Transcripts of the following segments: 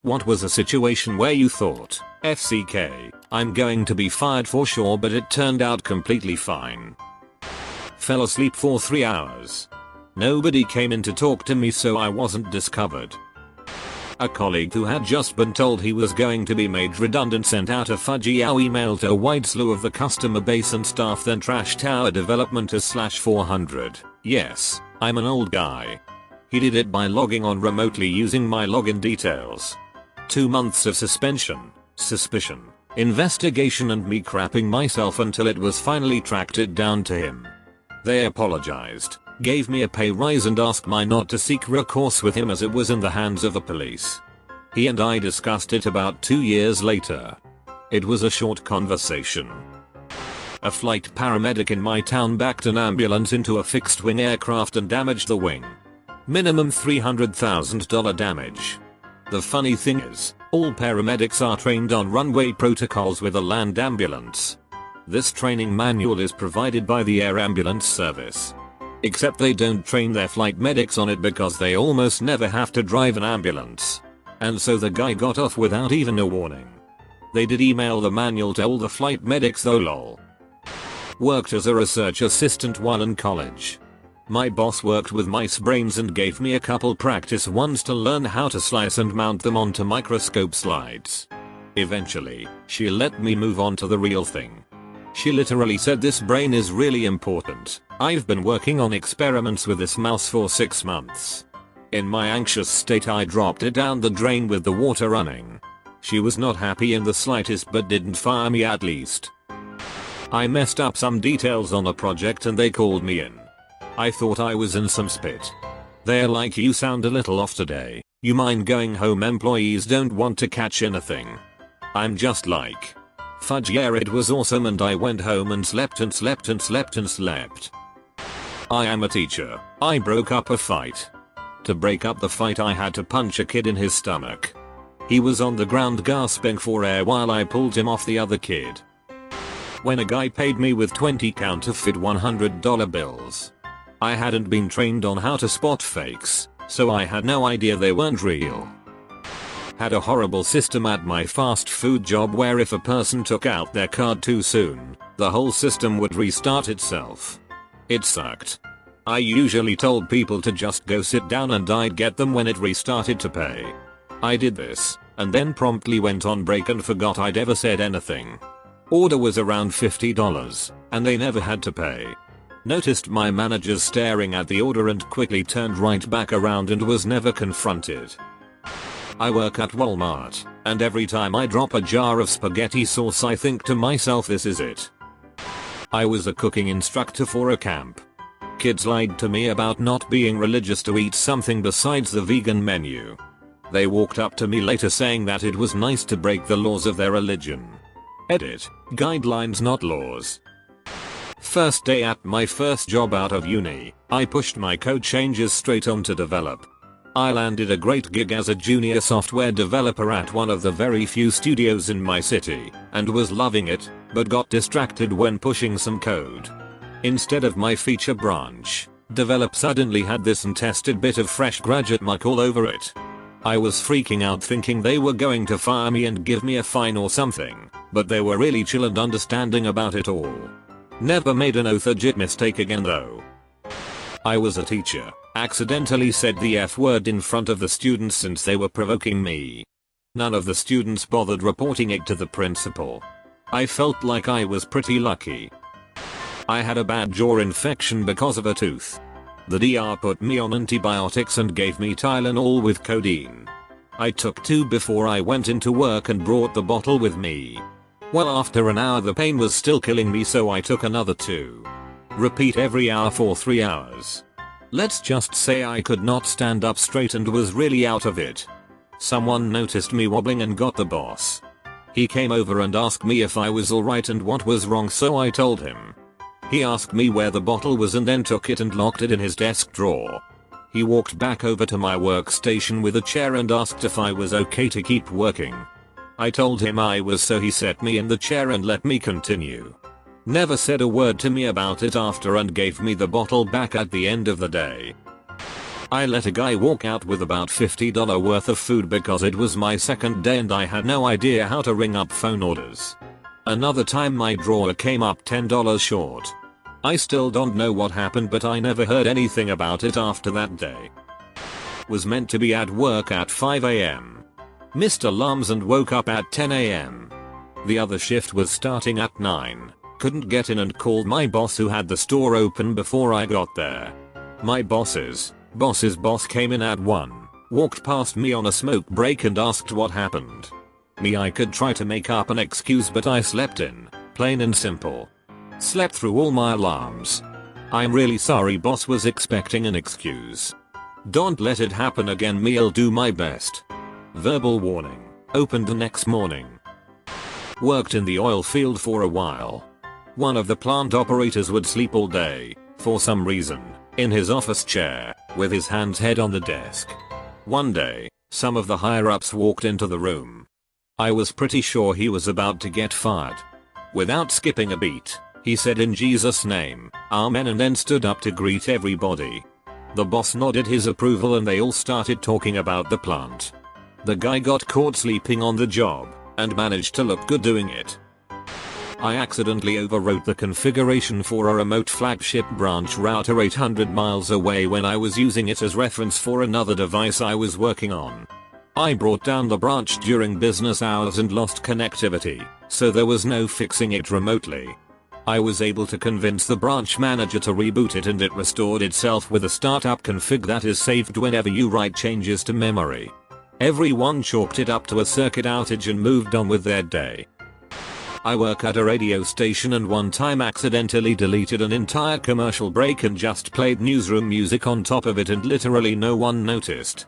What was a situation where you thought, FCK, I'm going to be fired for sure, but it turned out completely fine? Fell asleep for 3 hours. Nobody came in to talk to me, so I wasn't discovered. A colleague who had just been told he was going to be made redundant sent out a fudgy email to a wide slew of the customer base and staff, then trashed our development as /400. Yes, I'm an old guy. He did it by logging on remotely using my login details. 2 months of suspension, suspicion, investigation, and me crapping myself until it was finally tracked it down to him. They apologized, gave me a pay rise, and asked me not to seek recourse with him as it was in the hands of the police. He and I discussed it about 2 years later. It was a short conversation. A flight paramedic in my town backed an ambulance into a fixed-wing aircraft and damaged the wing. Minimum $300,000 damage. The funny thing is, all paramedics are trained on runway protocols with a land ambulance. This training manual is provided by the Air Ambulance Service. Except they don't train their flight medics on it because they almost never have to drive an ambulance. And so the guy got off without even a warning. They did email the manual to all the flight medics though, lol. Worked as a research assistant while in college. My boss worked with mice brains and gave me a couple practice ones to learn how to slice and mount them onto microscope slides. Eventually, she let me move on to the real thing. She literally said, "This brain is really important. I've been working on experiments with this mouse for 6 months." In my anxious state, I dropped it down the drain with the water running. She was not happy in the slightest, but didn't fire me at least. I messed up some details on a project and they called me in. I thought I was in some spit. They're like, "You sound a little off today. You mind going home? Employees don't want to catch anything." I'm just like, fudge yeah, it was awesome, and I went home and slept and slept and slept and slept. I am a teacher. I broke up a fight. To break up the fight, I had to punch a kid in his stomach. He was on the ground gasping for air while I pulled him off the other kid. When a guy paid me with 20 counterfeit $100 bills. I hadn't been trained on how to spot fakes, so I had no idea they weren't real. Had a horrible system at my fast food job where if a person took out their card too soon, the whole system would restart itself. It sucked. I usually told people to just go sit down and I'd get them when it restarted to pay. I did this, and then promptly went on break and forgot I'd ever said anything. Order was around $50, and they never had to pay. Noticed my managers staring at the order and quickly turned right back around and was never confronted. I work at Walmart, and every time I drop a jar of spaghetti sauce I think to myself, this is it. I was a cooking instructor for a camp. Kids lied to me about not being religious to eat something besides the vegan menu. They walked up to me later saying that it was nice to break the laws of their religion. Edit, guidelines not laws. First day at my first job out of uni, I pushed my code changes straight on to develop. I landed a great gig as a junior software developer at one of the very few studios in my city, and was loving it, but got distracted when pushing some code. Instead of my feature branch, develop suddenly had this untested bit of fresh graduate muck all over it. I was freaking out thinking they were going to fire me and give me a fine or something, but they were really chill and understanding about it all. Never made an legit mistake again though. I was a teacher, accidentally said the F word in front of the students since they were provoking me. None of the students bothered reporting it to the principal. I felt like I was pretty lucky. I had a bad jaw infection because of a tooth. The DR put me on antibiotics and gave me Tylenol with codeine. I took 2 before I went into work and brought the bottle with me. Well, after an hour the pain was still killing me, so I took another 2. Repeat every hour for 3 hours. Let's just say I could not stand up straight and was really out of it. Someone noticed me wobbling and got the boss. He came over and asked me if I was alright and what was wrong, so I told him. He asked me where the bottle was and then took it and locked it in his desk drawer. He walked back over to my workstation with a chair and asked if I was okay to keep working. I told him I was, so he set me in the chair and let me continue. Never said a word to me about it after and gave me the bottle back at the end of the day. I let a guy walk out with about $50 worth of food because it was my second day and I had no idea how to ring up phone orders. Another time my drawer came up $10 short. I still don't know what happened, but I never heard anything about it after that day. Was meant to be at work at 5 AM. Missed alarms and woke up at 10 AM. The other shift was starting at 9. Couldn't get in and called my boss who had the store open before I got there. My boss's boss came in at 1, walked past me on a smoke break and asked what happened. I could try to make up an excuse, but I slept in, plain and simple. Slept through all my alarms. I'm really sorry, boss was expecting an excuse. Don't let it happen again, me'll do my best. Verbal warning. Opened the next morning. Worked in the oil field for a while. One of the plant operators would sleep all day, for some reason, in his office chair, with his head on the desk. One day, some of the higher ups walked into the room. I was pretty sure he was about to get fired. Without skipping a beat, he said, "In Jesus' name, amen," and then stood up to greet everybody. The boss nodded his approval and they all started talking about the plant. The guy got caught sleeping on the job, and managed to look good doing it. I accidentally overwrote the configuration for a remote flagship branch router 800 miles away when I was using it as reference for another device I was working on. I brought down the branch during business hours and lost connectivity, so there was no fixing it remotely. I was able to convince the branch manager to reboot it and it restored itself with a startup config that is saved whenever you write changes to memory. Everyone chalked it up to a circuit outage and moved on with their day. I work at a radio station and one time accidentally deleted an entire commercial break and just played newsroom music on top of it and literally no one noticed.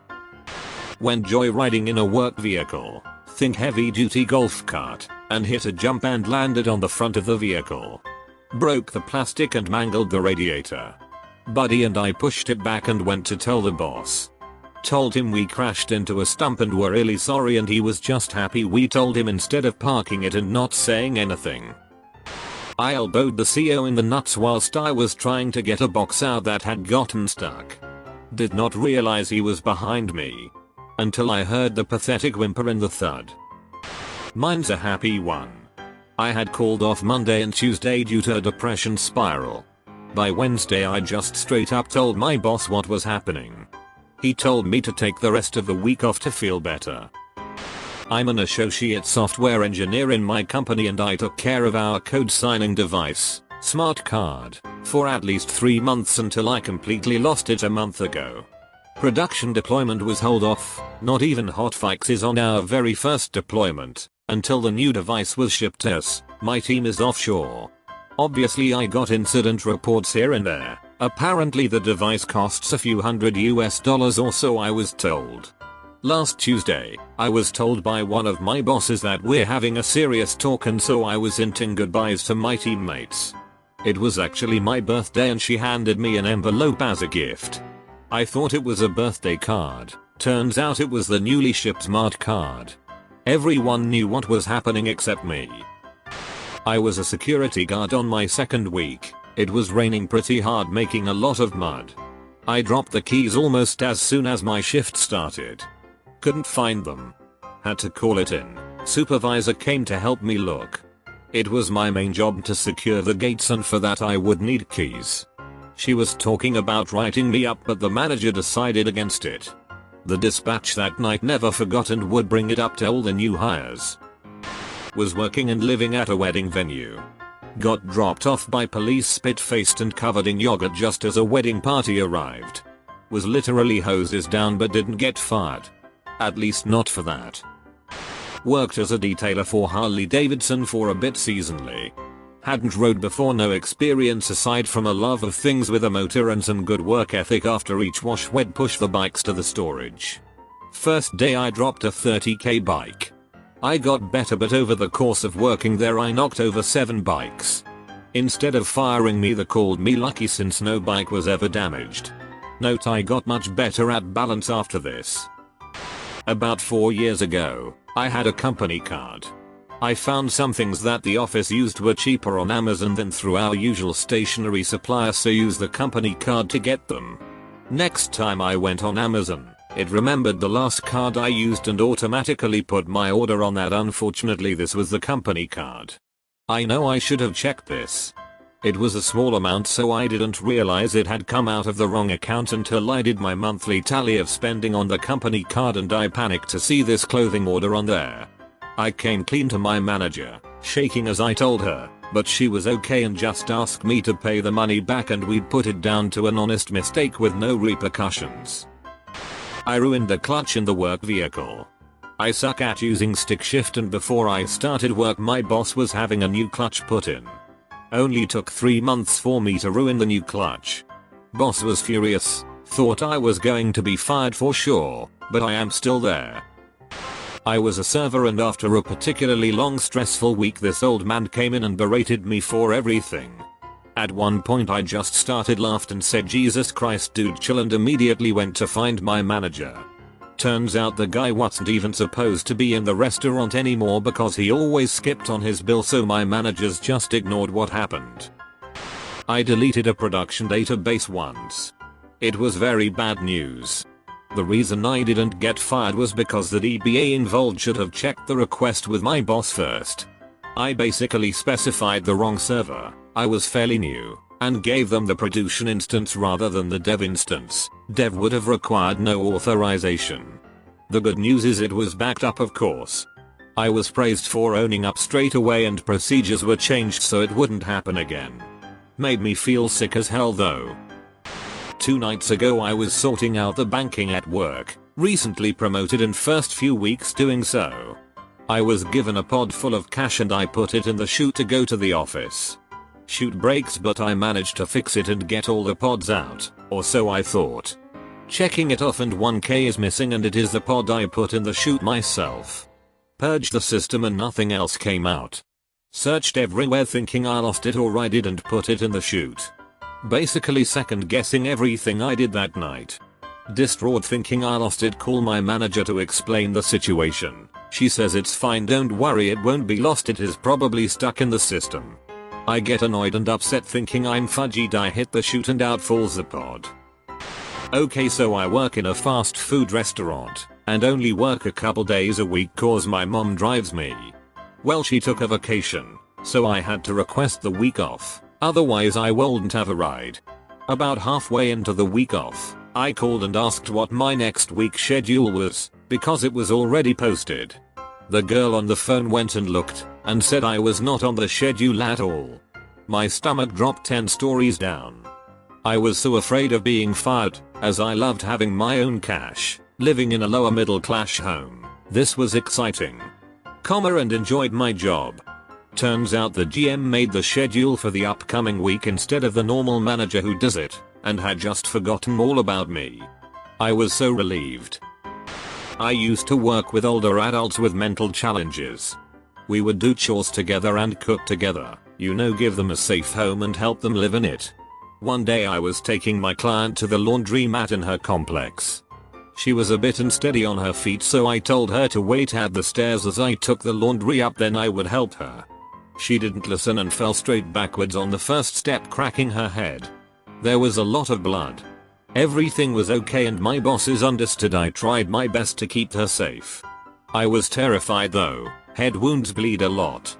Went joyriding in a work vehicle, think heavy duty golf cart, and hit a jump and landed on the front of the vehicle. Broke the plastic and mangled the radiator. Buddy and I pushed it back and went to tell the boss. Told him we crashed into a stump and were really sorry, and he was just happy we told him instead of parking it and not saying anything. I elbowed the CO in the nuts whilst I was trying to get a box out that had gotten stuck. Did not realize he was behind me. Until I heard the pathetic whimper and the thud. Mine's a happy one. I had called off Monday and Tuesday due to a depression spiral. By Wednesday I just straight up told my boss what was happening. He told me to take the rest of the week off to feel better. I'm an associate software engineer in my company and I took care of our code signing device, Smart Card, for at least 3 months until I completely lost it a month ago. Production deployment was hold off, not even hotfixes on our very first deployment, until the new device was shipped to us. My team is offshore. Obviously I got incident reports here and there. Apparently the device costs a few $100 or so, I was told. Last Tuesday, I was told by one of my bosses that we're having a serious talk, and so I was hinting goodbyes to my teammates. It was actually my birthday and she handed me an envelope as a gift. I thought it was a birthday card. Turns out it was the newly shipped Smart Card. Everyone knew what was happening except me. I was a security guard on my second week. It was raining pretty hard, making a lot of mud. I dropped the keys almost as soon as my shift started. Couldn't find them. Had to call it in. Supervisor came to help me look. It was my main job to secure the gates, and for that I would need keys. She was talking about writing me up, but the manager decided against it. The dispatch that night never forgot and would bring it up to all the new hires. Was working and living at a wedding venue. Got dropped off by police spit-faced and covered in yogurt just as a wedding party arrived. Was literally hoses down but didn't get fired. At least not for that. Worked as a detailer for Harley Davidson for a bit seasonally. Hadn't rode before, no experience aside from a love of things with a motor and some good work ethic. After each wash we'd push the bikes to the storage. First day I dropped a 30k bike. I got better, but over the course of working there I knocked over 7 bikes. Instead of firing me, they called me lucky since no bike was ever damaged. Note, I got much better at balance after this. About 4 years ago, I had a company card. I found some things that the office used were cheaper on Amazon than through our usual stationery supplier, so used the company card to get them. Next time I went on Amazon, it remembered the last card I used and automatically put my order on that. Unfortunately, this was the company card. I know I should have checked this. It was a small amount, so I didn't realize it had come out of the wrong account until I did my monthly tally of spending on the company card, and I panicked to see this clothing order on there. I came clean to my manager, shaking as I told her, but she was okay and just asked me to pay the money back, and we'd put it down to an honest mistake with no repercussions. I ruined the clutch in the work vehicle. I suck at using stick shift, and before I started work my boss was having a new clutch put in. Only took 3 months for me to ruin the new clutch. Boss was furious, thought I was going to be fired for sure, but I am still there. I was a server, and after a particularly long stressful week this old man came in and berated me for everything. At one point I just started laughed and said, "Jesus Christ dude, chill," and immediately went to find my manager. Turns out the guy wasn't even supposed to be in the restaurant anymore because he always skipped on his bill, so my managers just ignored what happened. I deleted a production database once. It was very bad news. The reason I didn't get fired was because the DBA involved should have checked the request with my boss first. I basically specified the wrong server. I was fairly new, and gave them the production instance rather than the dev instance. Dev would have required no authorization. The good news is it was backed up, of course. I was praised for owning up straight away, and procedures were changed so it wouldn't happen again. Made me feel sick as hell though. 2 nights ago I was sorting out the banking at work, recently promoted and first few weeks doing so. I was given a pod full of cash and I put it in the chute to go to the office. Chute breaks, but I managed to fix it and get all the pods out, or so I thought. Checking it off and 1k is missing, and it is the pod I put in the chute myself. Purged the system and nothing else came out. Searched everywhere thinking I lost it or I didn't put it in the chute. Basically second guessing everything I did that night. Distraught thinking I lost it, call my manager to explain the situation. She says it's fine, don't worry, it won't be lost, it is probably stuck in the system. I get annoyed and upset thinking I'm fudged. I hit the chute and out falls the pod. Okay, so I work in a fast food restaurant and only work a couple days a week cause my mom drives me. Well, she took a vacation, so I had to request the week off, otherwise I wouldn't have a ride. About halfway into the week off, I called and asked what my next week's schedule was, because it was already posted. The girl on the phone went and looked, and said I was not on the schedule at all. My stomach dropped 10 stories down. I was so afraid of being fired, as I loved having my own cash, living in a lower middle class home. This was exciting. And enjoyed my job. Turns out the GM made the schedule for the upcoming week instead of the normal manager who does it, and had just forgotten all about me. I was so relieved. I used to work with older adults with mental challenges. We would do chores together and cook together, give them a safe home and help them live in it. One day I was taking my client to the laundromat in her complex. She was a bit unsteady on her feet, so I told her to wait at the stairs as I took the laundry up, then I would help her. She didn't listen and fell straight backwards on the first step, cracking her head. There was a lot of blood. Everything was okay and my bosses understood. I tried my best to keep her safe. I was terrified though, head wounds bleed a lot.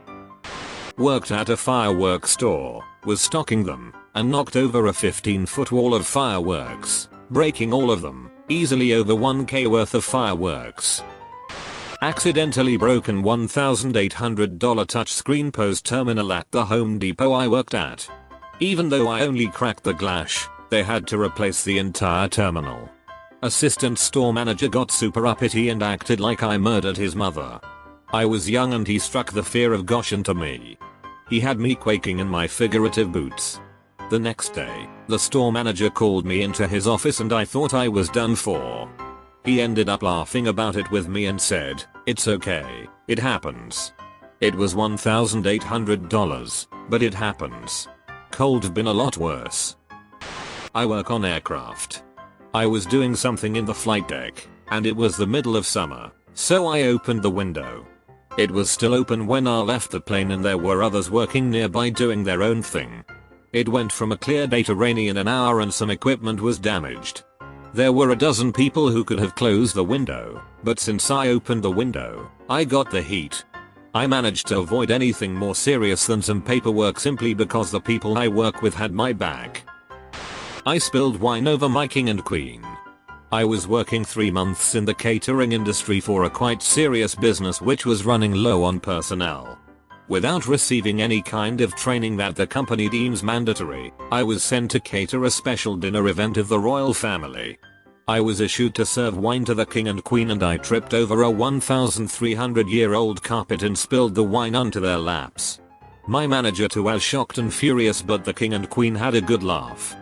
Worked at a fireworks store, was stocking them, and knocked over a 15-foot wall of fireworks, breaking all of them, easily over 1k worth of fireworks. Accidentally broken $1,800 touchscreen POS terminal at the Home Depot I worked at. Even though I only cracked the glass, they had to replace the entire terminal. Assistant store manager got super uppity and acted like I murdered his mother. I was young and he struck the fear of gosh into me. He had me quaking in my figurative boots. The next day, the store manager called me into his office and I thought I was done for. He ended up laughing about it with me and said, "It's okay, it happens." It was $1,800, but it happens. Could have been a lot worse. I work on aircraft. I was doing something in the flight deck, and it was the middle of summer, so I opened the window. It was still open when I left the plane and there were others working nearby doing their own thing. It went from a clear day to rainy in an hour and some equipment was damaged. There were a dozen people who could have closed the window, but since I opened the window, I got the heat. I managed to avoid anything more serious than some paperwork simply because the people I work with had my back. I spilled wine over my king and queen. I was working 3 months in the catering industry for a quite serious business which was running low on personnel. Without receiving any kind of training that the company deems mandatory, I was sent to cater a special dinner event of the royal family. I was issued to serve wine to the king and queen, and I tripped over a 1,300-year-old carpet and spilled the wine onto their laps. My manager too was shocked and furious, but the king and queen had a good laugh.